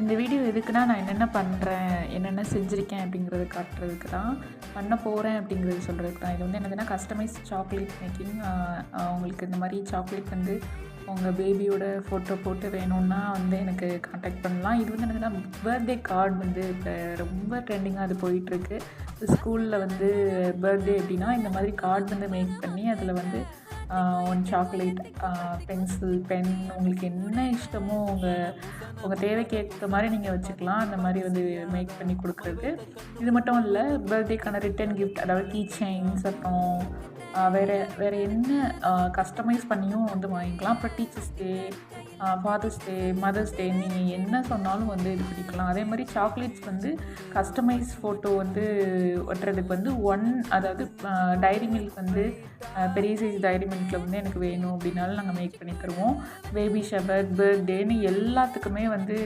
இந்த வீடியோ எதுக்குன்னா, நான் என்னென்ன பண்ணுறேன், என்னென்ன செஞ்சுருக்கேன் அப்படிங்கிறத காட்டுறதுக்கு தான். பண்ண போகிறேன் அப்படிங்கிறது சொல்கிறதுக்கு தான். இது வந்து என்னதுன்னா, கஸ்டமைஸ் சாக்லேட் மேக்கிங். உங்களுக்கு இந்த மாதிரி சாக்லேட் வந்து உங்கள் பேபியோட ஃபோட்டோ போட்டு வேணும்னா வந்து எனக்கு காண்டாக்ட் பண்ணலாம். இது வந்து என்னதுன்னா, பர்த்டே கார்டு வந்து இப்போ ரொம்ப ட்ரெண்டிங்காக அது போயிட்டுருக்கு. ஸ்கூலில் வந்து பர்த்டே அப்படின்னா இந்த மாதிரி கார்டு வந்து மேக் பண்ணி அதில் வந்து ஒன் சாக்லேட், பென்சில், பென், உங்களுக்கு என்ன இஷ்டமோ உங்கள் தேவைக்கு ஏற்ற மாதிரி நீங்கள் வச்சுக்கலாம். அந்த மாதிரி வந்து மேக் பண்ணி கொடுக்குறது. இது மட்டும் இல்லை, பர்த்டேக்கான ரிட்டன் கிஃப்ட், அதாவது கீ செயின்ஸ், அப்புறம் வேறு என்ன கஸ்டமைஸ் பண்ணியும் வந்து வாங்கிக்கலாம். அப்புறம் டீச்சர்ஸ் டே, ஃபாதர்ஸ் டே, மதர்ஸ் டே, நீங்கள் என்ன சொன்னாலும் வந்து இது பண்ணிக்கலாம். அதே மாதிரி சாக்லேட்ஸ் வந்து கஸ்டமைஸ் ஃபோட்டோ வந்து ஒட்டுறதுக்கு வந்து அதாவது டைரி மில்க் வந்து பெரிய சைஸ் டைரி மில்கில் வந்து எனக்கு வேணும் அப்படின்னாலும் நாங்கள் மேக் பண்ணி தருவோம். பேபி ஷவர், பர்த்டேன்னு எல்லாத்துக்குமே வந்து